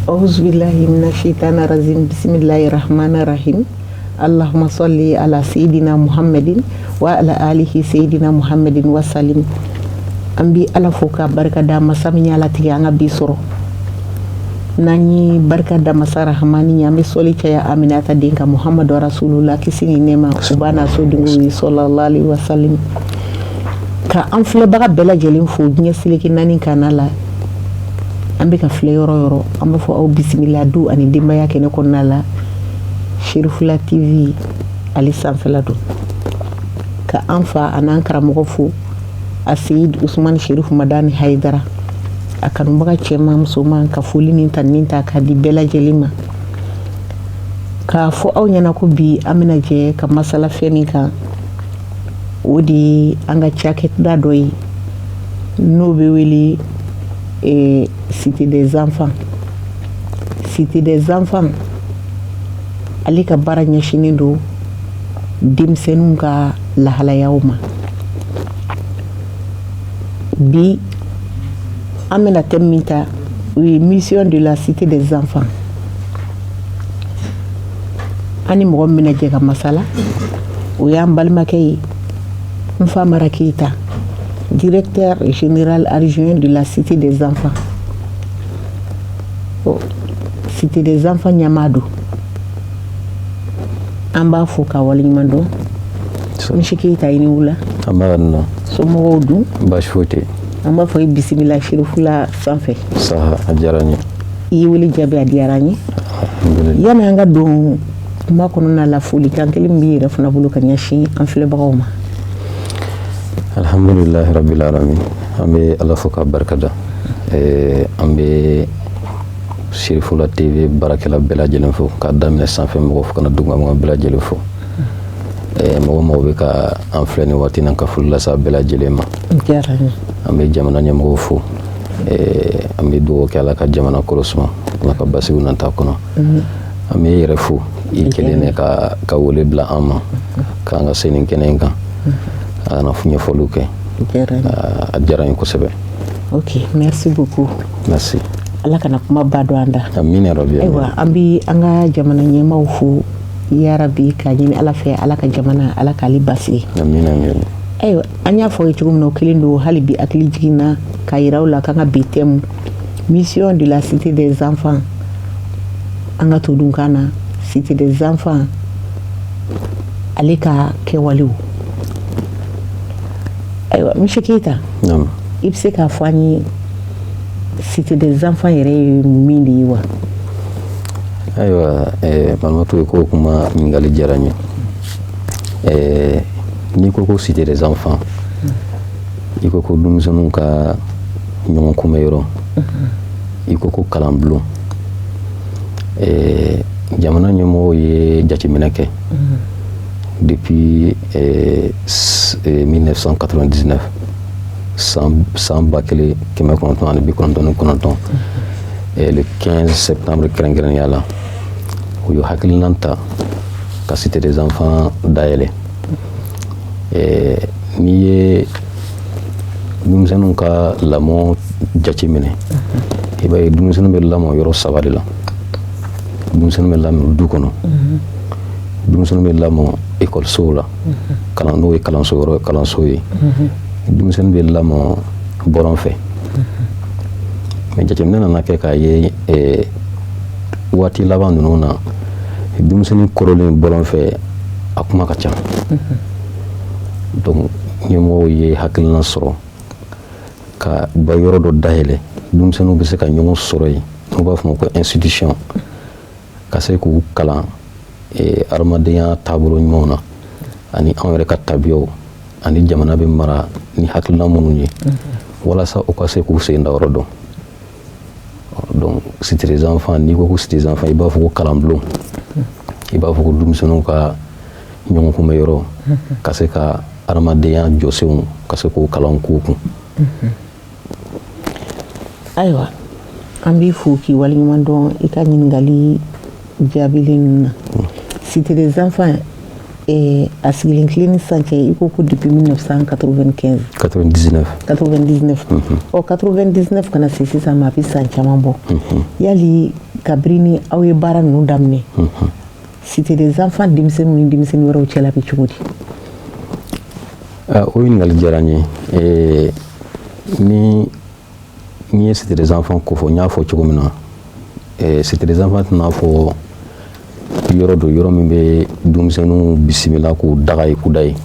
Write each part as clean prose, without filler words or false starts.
Auzubillahi minasyaitonir rajim. Bismillahirrahmanirrahim. Allahumma sholli ala sayyidina Muhammadin wa ala alihi sayyidina Muhammadin wa sallim. Ambi ala foka barka da masaminya lati anga bisoro. Nani barka da masara hamani nyame soli ya Aminata dinka Muhammadu Rasulullah kisini nema ubana so dungu sallallahu alaihi wasallam. Ka an filɛ baga bɛɛ lajɛlen fo diɲɛ seleke naani kanala an bɛ ka filɛ yɔrɔ yɔrɔ an b'a fɔ aw bisimila du ani denbaya kɛnɛ kɔnɔna la Sherifula TV ale sanfɛla don ka an fa an'an karamɔgɔ fo a Seyid Usman Sherifu Madani Hayidara a kanubaga cɛman musoman ka foli ni tanni ta ka di bɛɛ lajɛlen ma k'a fɔ aw ɲɛna ko bi an bɛna jɛ ka masala fɛn min kan o de an ka cakɛda dɔ ye n'o bɛ wele Cité des enfants. Cité des enfants ale ka baara ɲɛsinnen don denmisɛnninw ka lahalayaw ma bi an bɛna thème min ta o ye mission de la Cité des enfants an ni mɔgɔ min bɛna jɛ ka masala o y'an balimakɛ ye Nfa Mara Keita, directeur général adjoint de la Cité des enfants. Oh, Cité des enfants Nyamado. An b'a fo ka waleɲuman dɔn. Monsieur Keita i ni wula. An b'a dɔn. Somɔgɔw dun? Baasi foyi tɛ yen. An b'a fɔ i bisimila Sherifula sanfɛ. Saha a diyara n ye. I ye wele jaabi a diyara n ye. Yani an ka don kuma kɔnɔna la folikan kelen b'i yɛrɛ fana bolo ka ɲɛsin an filɛbagaw ma. Alhamdulillahi rabbil alamin. An bɛ Ala fo ka barikada. An bɛ Sherifula TV baarakɛla bɛɛ lajɛlen fo k'a daminɛ sanfɛ mɔgɔw fo kana duguma mɔgɔ bɛɛ lajɛlen fo. Mɔgɔ mɔgɔ bɛ ka an filɛ nin waati na ka foli lase a bɛɛ lajɛlen ma. An bɛ jamana ɲɛmɔgɔw fo. An bɛ dugawu kɛ Ala ka jamana kolo suma Ala ka basigiw nata kɔnɔ. An bɛ yɛrɛ fo i kelen ne ka wele bila an ma k'an ka se nin kɛnɛ in kan. A kana ɲɛfɔliw kɛ. A diyara n ye kosɛbɛ. Ok, merci beaucoup. Merci. Ala kana kuma ba don an da. Amin ya rabi. Ayiwa an bɛ an ka jamana ɲɛmaaw fo ya rabi k'a ɲini Ala fɛ Ala ka jamana Ala k'ale basigi. Amin amin. Ayiwa an y'a fɔ ye cogo min na o kelen don hali bi hakili jiginna k'a yira aw la k'an ka bi thème mission de la Cité des enfants an ka to dunkan na Cité des enfants ale ka kɛwalew. Ayiwa Monsieur Keita. Naam. I bɛ se k'a fɔ an ye Cité des enfants yɛrɛ ye min de ye wa? Ayiwa balimamuso ye ko kuma ɲininkali diyara n ye. N'i ko ko Cité des enfants i ko ko denmisɛnninw ka ɲɔgɔn kunbɛyɔrɔ i ko ko kalanbulon jamana ɲɛmɔgɔw ye jateminɛ kɛ depuis 1999 san 1999 le 15 septembre kɛrɛnkɛrɛnnenya la u ye hakilina ta ka Cité des enfants dayɛlɛ. N'i ye denmisɛnninw ka lamɔ jateminɛ i b'a ye denmisɛnninw bɛ lamɔ yɔrɔ saba de la. Denmisɛnninw bɛ lamɔ du kɔnɔ, denmisɛnninw bɛ lamɔ ekɔlisow la n'o ye kalanso yɔrɔ kalanso ye, denmisɛnninw bɛ lamɔ bɔlɔn fɛ. Mais jateminɛ nana kɛ k'a ye waati laban ninnu na denmisɛnnin kɔrɔlen bɔlɔn fɛ a kuma ka ca. Donc ɲɛmɔgɔw ye hakilina sɔrɔ ka ba yɔrɔ dɔ dayɛlɛ denmisɛnninw bɛ se ka ɲɔgɔn sɔrɔ yen n'u b'a fɔ ma ko institution ka se k'u kalan adamadenya taabolo ɲumanw na ani anw yɛrɛ ka tabiyaw ani jamana bɛ mara ni hakilina minnu ye walasa u ka se k'u sen da yɔrɔ dɔn. Donc Cité des enfants n'i ko ko Cité des enfants i b'a fɔ ko kalanbulon, i b'a fɔ ko denmisɛnninw ka ɲɔgɔn kunbɛyɔrɔ ka se ka adamadenya jɔsenw ka se k'o kalan k'u kun. Ayiwa an b'i fo k'i waleɲuman dɔn i ka ɲininkali jaabilen ninnu na. Cité des enfants a sigilen tilen ni sisan cɛ i ko ko depuis 1995. 99. 99. 99 kana se sisan ma a bɛ san caman bɔ. Yali kabrini aw ye baara ninnu daminɛ c'était des enfants denmisɛnninw ni denmisɛnnin wɛrɛw cɛla bɛ cogo di? O ɲininkali diyara n ye. Ni ye c'était des enfants ko fɔ n y'a fɔ cogo min na c'était des enfants tɛna fɔ yɔrɔ do yɔrɔ min bɛ denmisɛnninw bisimila k'u daga ye kuda ye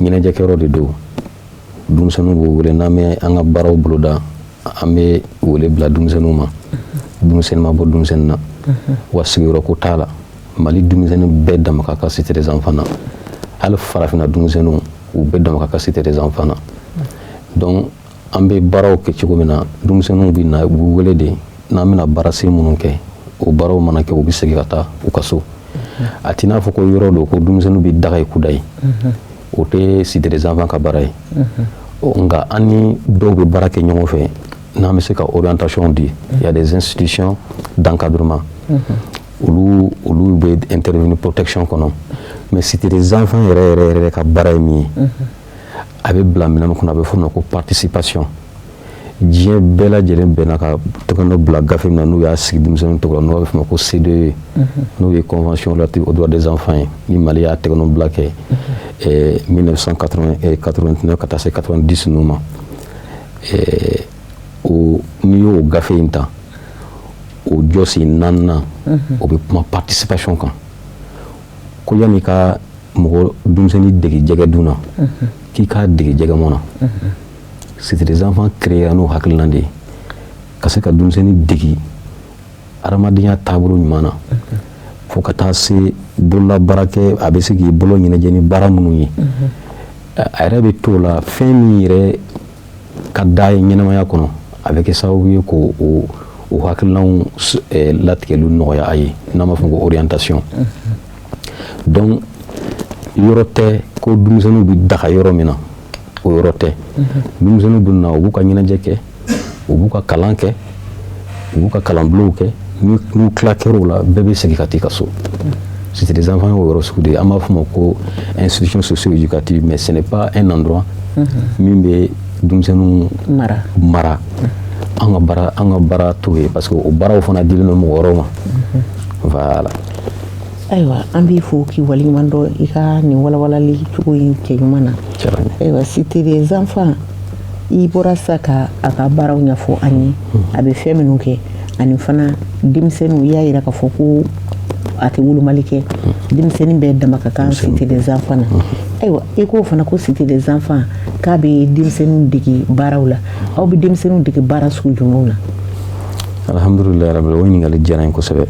ɲɛnajɛkɛyɔrɔ de don. Denmisɛnninw b'o wele n'an bɛ an ka baaraw boloda an bɛ wele bila denmisɛnninw ma denmisɛnnin ma bɔ denmisɛnnin na wa sigiyɔrɔ ko t'a la Mali denmisɛnnin bɛɛ dama ka kan c'était des enfants na hali farafinna denmisɛnninw u bɛɛ dama ka kan c'était des enfants na donc an bɛ baaraw kɛ cogo min na denmisɛnninw bɛ na u b'u wele de n'an bɛna baara sen minnu kɛ o baaraw mana kɛ u bɛ segin ka taa u ka so a t'i n'a fɔ ko yɔrɔ do ko denmisɛnninw bɛ daga ye kuda ye o tɛ c'était des enfants ka baara ye nka an ni dɔw bɛ baara kɛ ɲɔgɔn fɛ n'an bɛ se ka orientation di il y a des institutions d'encadrement olu bɛ intervenir protection kɔnɔ mais c'était des enfants yɛrɛ ka baara ye min ye a bɛ bila minɛn min kɔnɔ a bɛ fɔ o ma ko participation diɲɛ bɛɛ lajɛlen bɛnna ka tɔgɔ dɔ bila gafe min na n'u y'a sigi denmisɛnninw tɔgɔ la n'u b'a fɔ o ma ko CDE n'o ye convention relative aux droits des enfants ye ni Mali y'a tɛgɛ dɔ bila kɛ 1989 ka taa se 90 ninnu ma n'i y'o gafe in ta o jɔsi naaninan o bɛ kuma participation kan ko yanni ka mɔgɔ denmisɛnnin dege jɛgɛ dun na k'i k'a dege jɛgɛmɔ na c'était des enfants créés n'o hakilina de ye ka se ka denmisɛnnin dege adamadenya taabolo ɲuman na fo ka taa se bololabaara kɛ a bɛ se k'i bolo ɲɛnajɛ ni baara minnu ye a yɛrɛ bɛ t'o la fɛn min yɛrɛ ka d'a ye ɲɛnamaya kɔnɔ a bɛ kɛ sababu ye k'o hakilinaw latigɛliw nɔgɔya a ye n'an b'a fɔ ko orientation donc yɔrɔ tɛ ko denmisɛnninw bɛ daga yɔrɔ min na o yɔrɔ tɛ denmisɛnninw bɛ na u b'u ka ɲɛnajɛ kɛ u b'u ka kalan kɛ u b'u ka kalanbulonw kɛ n'u tila kɛr'o la bɛɛ bɛ segin ka t'i ka so c'était des enfants o yɔrɔ sugu de ye an b'a fɔ o ma ko institution socio-éducative mais ce n'est pas un endroit min bɛ denmisɛnninw mara an ka baara t'o ye parce que o baaraw fana dilen don mɔgɔ wɛrɛw ma voilà. Ayiwa an b'i fo k'i waleɲuman dɔn i ka nin walawalali cogo in cɛ ɲuman na ayiwa c'était des enfants i bɔra sa ka a ka baaraw ɲɛfɔ an ye a bɛ fɛn minnu kɛ ani fana denmisɛnninw i y'a jira k'a fɔ ko a tɛ wolomali kɛ denmisɛnnin bɛɛ dama ka kan c'était des enfants na ayiwa i k'o fana ko c'était des enfants k'a bɛ denmisɛnninw dege baaraw la aw bɛ denmisɛnninw dege baara sugu jumɛnw na? Alhamdulilayi rabbil o ɲininkali diyara n ye kosɛbɛ.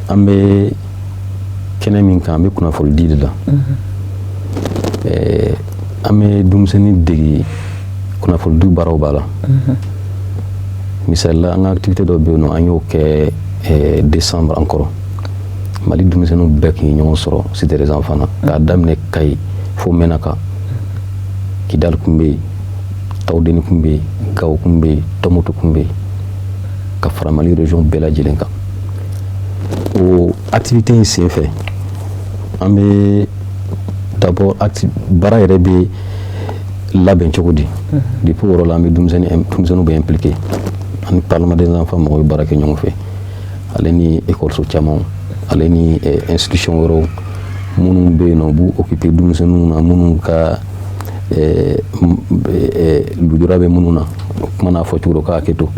An bɛ kɛnɛ min kan an bɛ kunnafoni di de la an bɛ denmisɛnnin dege kunnafoni di baaraw b'a la misali la an ka activité dɔ bɛ yen nɔ an y'o kɛ décembre an kɔrɔ Mali denmisɛnninw bɛɛ tun ye ɲɔgɔn sɔrɔ c'était des enfants na k'a daminɛ Kayi fo Mɛnaka Kidali tun bɛ yen Tawudeni tun bɛ yen Gawo tun bɛ yen Tɔnbukutu tun bɛ yen ka fara Mali région bɛɛ lajɛlen kan o activité in senfɛ an bɛ d'abord baara yɛrɛ bɛ labɛn cogo di depuis o yɔrɔ la an bɛ denmisɛnninw bɛ impliqué ani parlement des enfants mɔgɔw bɛ baara kɛ ɲɔgɔn fɛ ale ni école camanw ale ni institution wɛrɛw minnu bɛ yen nɔ u b'u occuper denmisɛnninw na minnu ka lujura bɛ minnu na o kuma n'a fɔ cogo dɔ k'a hakɛ to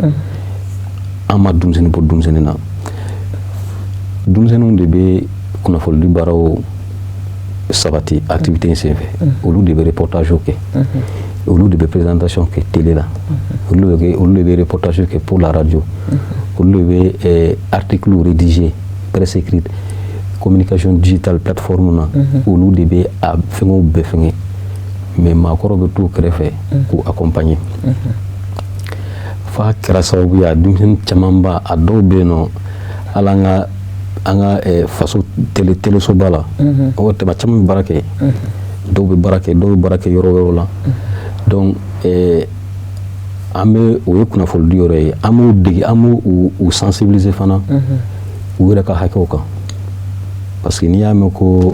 an ma denmisɛnnin bɔ denmisɛnnin na denmisɛnninw de bɛ kunnafonidi baaraw sabati activité in senfɛ olu de bɛ reportage kɛ olu de bɛ présentation kɛ télé la olu de bɛ reportage kɛ pour la radio olu de bɛ article rédigé presse écrite communication digitale plateforme na olu de bɛ a fɛngɛw bɛɛ fɛngɛ mais maakɔrɔ bɛ t'u kɛrɛfɛ k'u accompagner f'a kɛra sababu ye a denmisɛnnin camanba a dɔw bɛ yen nɔ hali an ka faso telesoba la o tɛmɛ caman bɛ baara kɛ dɔw bɛ baara kɛ yɔrɔ wɛrɛw la donc an bɛ o ye kunnafonidi yɔrɔ ye an b'u dege an b'u sensibiliser fana u yɛrɛ ka hakɛw kan parce que n'i y'a mɛn ko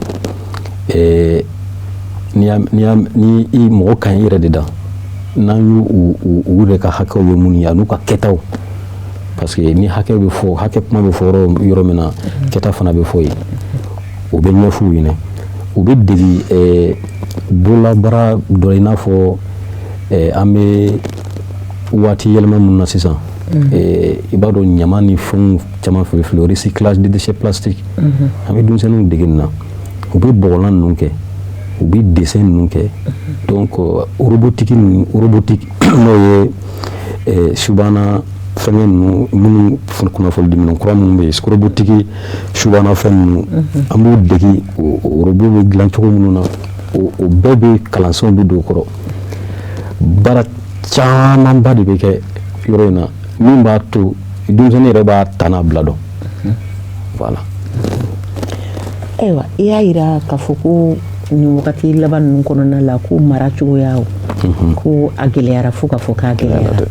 ni i mɔgɔ kan i yɛrɛ de da n'an y'u yɛrɛ ka hakɛw ye minnu ye a n'u ka kɛtaw parce que ni hakɛ bɛ fɔ hakɛ kuma bɛ fɔ yɔrɔ min na kɛta fana bɛ fɔ yen u bɛ ɲɛfɔ u ɲɛna u bɛ degi bololabaara dɔ i n'a fɔ an bɛ waati yɛlɛma minnu na sisan i b'a dɔn ɲama ni fɛnw caman fili o recyclage de déchets plastiques an bɛ denmisɛnninw dege nin na u bɛ bɔgɔlan ninnu kɛ u bɛ dessin ninnu kɛ donc robotique n'o ye subahana fɛngɛ ninnu minnu kunnafoni di minnu kura minnu bɛ yen robotique subahana fɛn ninnu an b'u dege o robot bɛ dilan cogo minnu na o bɛɛ bɛ kalansenw bɛ don o kɔrɔ baara camanba de bɛ kɛ yɔrɔ in na min b'a to denmisɛnnin yɛrɛ b'a ta n'a bila dɔn voilà. Ayiwa i y'a yira k'a fɔ ko nin wagati laban ninnu kɔnɔna la ko mara cogoya ko a gɛlɛyara fo ka fɔ k'a gɛlɛyara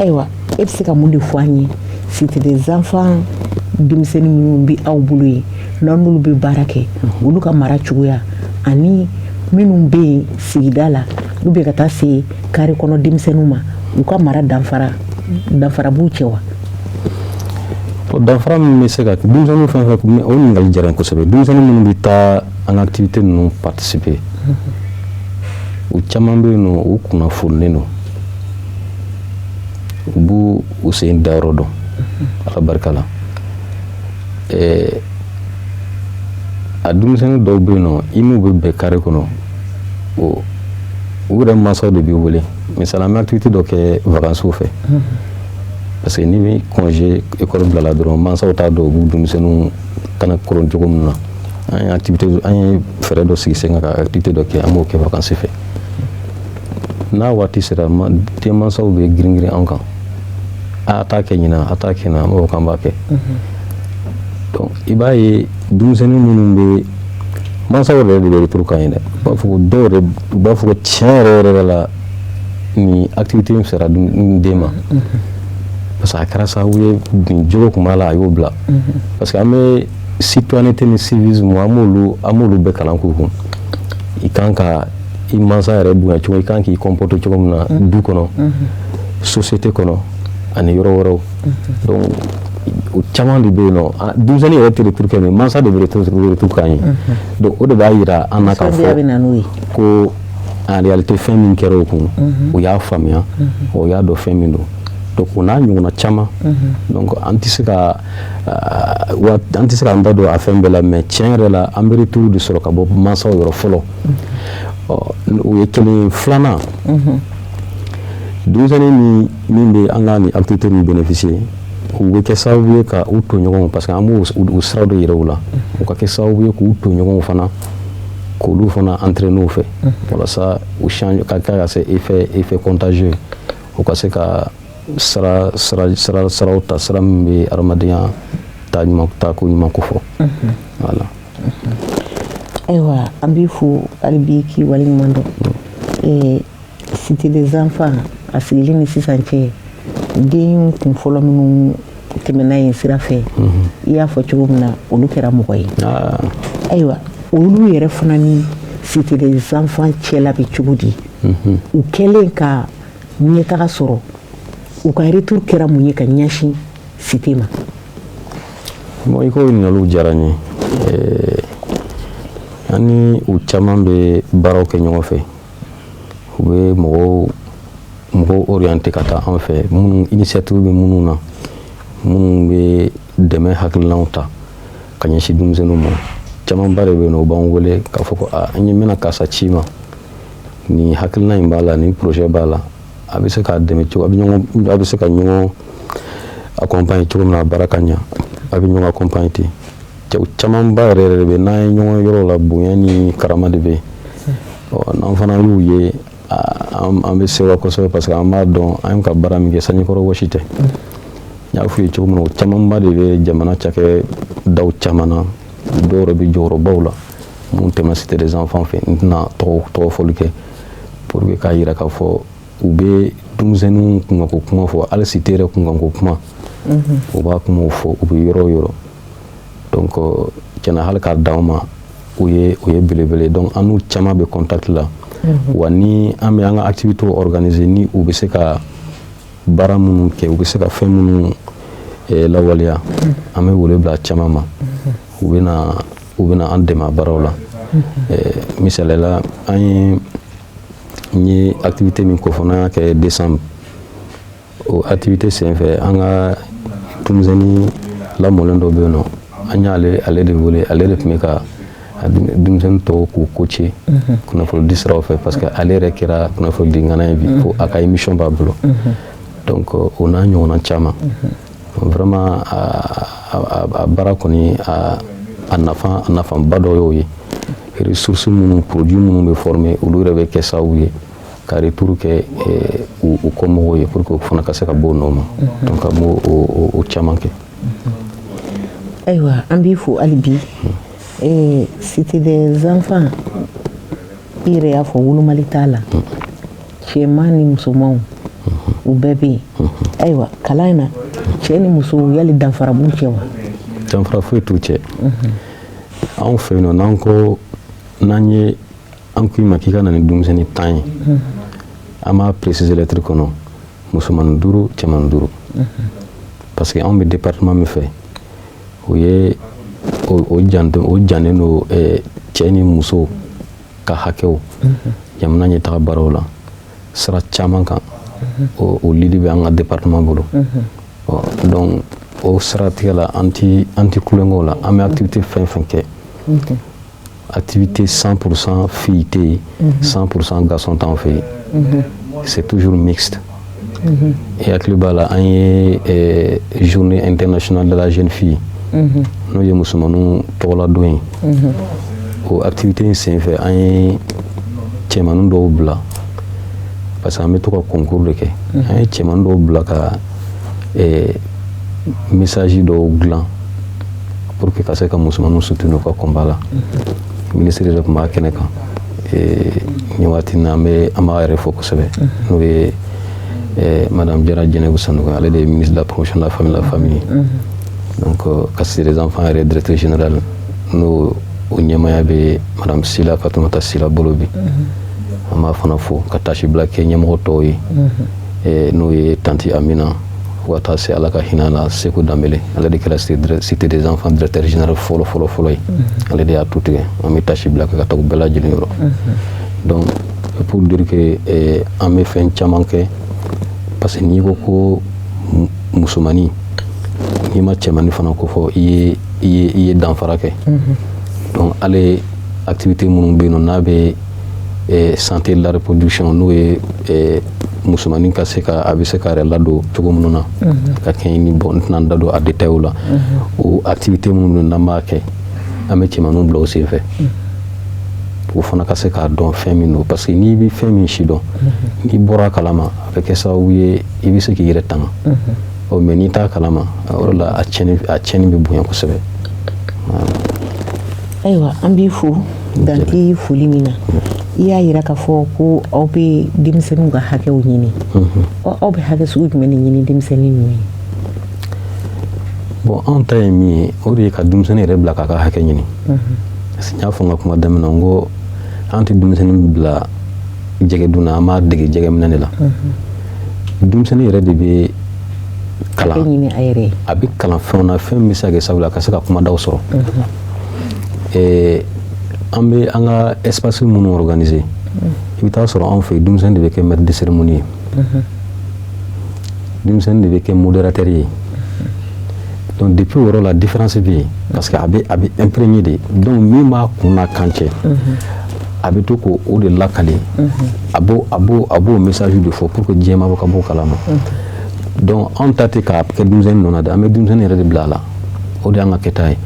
ayiwa e bɛ se ka mun de fɔ an ye c'était des enfants denmisɛnnin minnu bɛ aw bolo yen n'olu bɛ baara kɛ olu ka mara cogoya ani minnu bɛ yen sigida la n'u bɛ ka taa se kare kɔnɔ denmisɛnninw ma u ka mara danfara b'u cɛ wa? danfara min bɛ se ka kɛ denmisɛnninw fɛn o ɲininkali diyara n ye kosɛbɛ denmisɛnnin minnu bɛ taa an ka activité ninnu participer u caman bɛ yen nɔ u kunnafonilen don u b'u u sen da yɔrɔ dɔn ala barika la a denmisɛnnin dɔw bɛ yen nɔ i n'u bɛ bɛn kare kɔnɔ u yɛrɛ mansaw de b'i wele misali an bɛ activité dɔ kɛ vacances fɛ parce que ni bɛ congé école bilala dɔrɔn mansaw t'a dɔn u b'u denmisɛnninw kana koron cogo min na an ye fɛɛrɛ dɔ sigi sen kan ka activité dɔ kɛ an b'o kɛ vacances fɛ n'a waati sera den mansaw bɛ girin an kan a t'a kɛ ɲinan a t'a kɛ na an b'a fɔ k'an b'a kɛ donc i b'a ye denmisɛnnin minnu bɛ mansaw yɛrɛ de bɛ retour k'an ye dɛ u b'a fɔ ko dɔw yɛrɛ u b'a fɔ ko tiɲɛ yɛrɛ la ni activité in sera den ma parce que a kɛra sababu ye bin jogo tun b'a la a y'o bila parce que an bɛ citoyenneté ni civisme an b'olu bɛɛ kalan k'u kun i kan ka i mansa yɛrɛ bonya cogo i kan k'i comporter cogo min na du kɔnɔ société kɔnɔ ani yɔrɔ wɛrɛw donc o caman de bɛ yen nɔ denmisɛnnin yɛrɛ tɛ retour kɛ mais mansa de bɛ retour k'an ye donc o de b'a yira an na k'a fɔ ko en réalité fɛn min kɛra o kun o y'a faamuya o y'a dɔn fɛn min don donc o n'a ɲɔgɔnna caman donc an tɛ se k'an da don a fɛn bɛɛ la mais tiɲɛ yɛrɛ la an bɛ retour de sɔrɔ ka bɔ mansaw yɔrɔ fɔlɔ o ye kelen filanan denmisɛnnin min bɛ an ka nin activité min bénéficier u bɛ kɛ sababu ye ka u toɲɔgɔnw parce que an b'o sira dɔ yira u la u ka kɛ sababu ye k'u toɲɔgɔnw fana k'olu fana entraîner u fɛ walasa u change ka se effet contagieux u ka se ka siraw ta sira min bɛ adamadenya taa ko ɲuman ko fɔ voilà. Ayiwa an b'i fo hali bi k'i waleɲuman dɔn c'était des enfants a sigili ni sisan cɛ den kun fɔlɔ minnu tɛmɛna yen sira fɛ i y'a fɔ cogo min na olu kɛra mɔgɔ ye ayiwa olu yɛrɛ fana ni c'était des enfants cɛla bɛ cogo di u kɛlen ka ɲɛtaga sɔrɔ u ka retour kɛra mun ye ka ɲɛsin cité ma? bon i ko ɲininkaliw diyara n ye an ni u caman bɛ baaraw kɛ ɲɔgɔn fɛ u bɛ mɔgɔw orienté ka taa an fɛ minnu initiative bɛ minnu na minnu bɛ dɛmɛ hakilinaw ta ka ɲɛsin denmisɛnninw ma camanba de bɛ yen nɔ u b'an wele k'a fɔ ko an ye mena karisa ci ma ni hakilina in b'a la ni projet b'a la a bɛ se k'a dɛmɛ cogo a bɛ se ka ɲɔgɔn accompagner cogo min na a baara ka ɲa a bɛ ɲɔgɔn accompagner ten cɛw camanba yɛrɛ de bɛ n'an ye ɲɔgɔn yɔrɔ la bonya ni karama de bɛ yen n'an fana y'u ye an bɛ sewa kosɛbɛ parce que an b'a dɔn an ye ka baara min kɛ sanjikɔrɔ wɔsi tɛ n y'a f'u ye cogo min na o camanba de bɛ jamana cakɛ daw caman na dɔw yɛrɛ bɛ jɔyɔrɔbaw la mun tɛmɛ c'était des enfants fɛ n tɛna tɔgɔ fɔli kɛ pour que k'a yira k'a fɔ u bɛ denmisɛnninw kunkanko kuma fɔ hali cité yɛrɛ kunkanko kuma u b'a kumaw fɔ u bɛ yɔrɔ o yɔrɔ donc tiɲɛna hali k'a d'anw ma o ye belebele donc an n'u caman bɛ contact la wa ni an bɛ an ka activité organiser ni u bɛ se ka baara minnu kɛ u bɛ se ka fɛn minnu lawaleya an bɛ wele bila caman ma u bɛna an dɛmɛ baaraw la misaliyala an ye activité min kofɔ n'an y'a kɛ décembre o activité senfɛ an ka denmisɛnnin lamɔlen dɔ bɛ yen nɔ an y'ale de wele ale de tun bɛ ka denmisɛnnin tɔw k'u coacher kunnafolidi siraw fɛ parce que ale yɛrɛ kɛra kunnafolidi ŋana ye bi fo a ka émission b'a bolo donc o n'a ɲɔgɔnna caman vraiment a baara kɔni a nafanba dɔ y'o ye ressources minnu produits minnu bɛ former olu yɛrɛ bɛ kɛ sababu ye ka retour kɛ u kɔmɔgɔw ye pour que u fana ka se ka bɔ o nɔ ma donc an b'o caman kɛ. Ayiwa an b'i fo hali bi c'était des enfants i yɛrɛ y'a fɔ wolomali t'a la cɛman ni musomanw u bɛɛ bɛ yen ayiwa kalan in na cɛ ni muso yali danfara b'u cɛ wa? Danfara foyi t'u cɛ anw fɛ yen nɔ n'an ko an k'i ma k'i ka na ni denmisɛnnin 10 ye an b'a préciser lettre kɔnɔ musomanin 5 cɛmanin 5 parce que anw bɛ département min fɛ o jannen don cɛ ni muso ka hakɛw jamana ɲɛtaga baaraw la sira caman kan o lidi bɛ an ka département bolo donc o siratigɛ la an ti kulonkɛw la an bɛ activité fɛn fɛn kɛ activité 100% filles tɛ yen 100% garçons t'anw fɛ yen c'est toujours mixte et hakili b'a la an ye journée internationale de la jeune fille n'o ye musomaninw tɔgɔladon ye o activité in senfɛ an ye cɛmanin dɔw bila parce que an bɛ to ka concours de kɛ an ye cɛmanin dɔw bila ka message dɔw dilan pour que ka se ka musomaninw soutenir u ka combat la ministre yɛrɛ tun b'a kɛnɛ kan nin waati na an b'a yɛrɛ fɔ kosɛbɛ n'o ye madame Jara Jɛnɛbu Sanogo ale de ye ministre de la promotion de la famille donc kasi des enfants yɛrɛ directeur général n'o o ɲɛmaya bɛ madame Sila Fatumata Sila bolo bi an b'a fana fo ka tâche bila kɛ ɲɛmɔgɔ tɔw ye n'o ye tanti Amina fo ka taa se ala ka hinɛ la Seko Danbele ale de kɛra cité des enfants directeur général fɔlɔ ye ale de y'a tu tigɛ an bɛ tâche bila ka taa u bɛɛ lajɛlen yɔrɔ donc pour dire que an bɛ fɛn caman kɛ parce que n'i ko musomanin n'i ma cɛmanin fana ko fɔ i ye danfara kɛ donc ale activité minnu bɛ yen nɔ n'a bɛ santé de la reproduction n'o ye musomanin ka se ka a bɛ se ka yɛrɛ ladon cogo minnu na ka kɛɲɛ ni bɔn n tɛna n da don a détail la o activité minnu n'an b'a kɛ an bɛ cɛmaninw bila o senfɛ o fana ka se k'a dɔn fɛn min don parce que n'i bɛ fɛn min si dɔn n'i bɔra a kalama a bɛ kɛ sababu ye i bɛ se k'i yɛrɛ tanga mais n'i t'a kalama o de la a tiɲɛni bɛ bonya kosɛbɛ. Ayiwa an b'i fo dante foli min na i y'a yira k'a fɔ ko aw bɛ denmisɛnninw ka hakɛw ɲini aw bɛ hakɛ sugu jumɛn de ɲini denmisɛnnin ninnu ye? Bon anw ta ye min ye o de ye ka denmisɛnnin yɛrɛ bila k'a ka hakɛ ɲini parce que n y'a fɔ n ka kuma daminɛ n ko an tɛ denmisɛnnin bila jɛgɛ dun na an b'a dege jɛgɛ minɛ de la denmisɛnnin yɛrɛ de bɛ kalan a bɛ kalan fɛnw na fɛn min bɛ se ka kɛ sababu la ka se ka kumadaw sɔrɔ an bɛ an ka espace minnu organiser i bɛ taa sɔrɔ anw fɛ denmisɛnnin de bɛ kɛ maître de cérémonie ye denmisɛnnin de bɛ kɛ modérateur ye donc depuis o yɔrɔ la différence bɛ yen parce que a bɛ imprégné de donc min b'a kun n'a kan cɛ a bɛ to k'o de lakale a b'o message de fɔ pour que diɲɛ ma bɔ ka bɔ kalama donc anw ta tɛ k'a kɛ denmisɛnnin nɔ na dɛ an bɛ denmisɛnnin yɛrɛ de bila a la o de y'an ka kɛta ye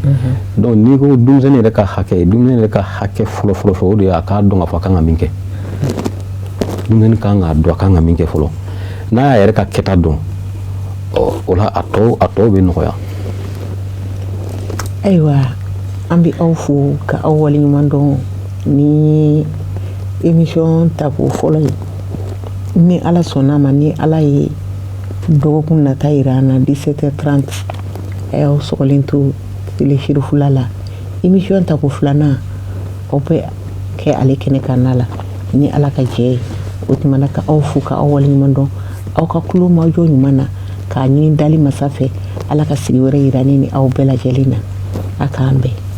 donc n'i ko denmisɛnnin yɛrɛ ka hakɛ denmisɛnnin yɛrɛ ka hakɛ fɔlɔ o de ye a k'a dɔn k'a fɔ a kan ka min kɛ denmisɛnnin kan k'a dɔn a kan ka min kɛ fɔlɔ n'a y'a yɛrɛ ka kɛta dɔn o la a tɔw bɛ nɔgɔya. Ayiwa an bɛ aw fo ka aw waleɲuman dɔn ni émission tako fɔlɔ ye ni ala sɔnna ma ni ala ye dɔgɔkun nata yira an na 17h30 aw sɔgɔlen to tele Shirifula la émission tako filanan aw bɛ kɛ ale kɛnɛ kan na la ni ala ka jɛ ye o tuma na ka aw fo ka aw waleɲuman dɔn aw ka kulo majɔ ɲuman na k'a ɲini dali masa fɛ ala ka sigi wɛrɛ yira ne ni aw bɛɛ lajɛlen na a k'an bɛn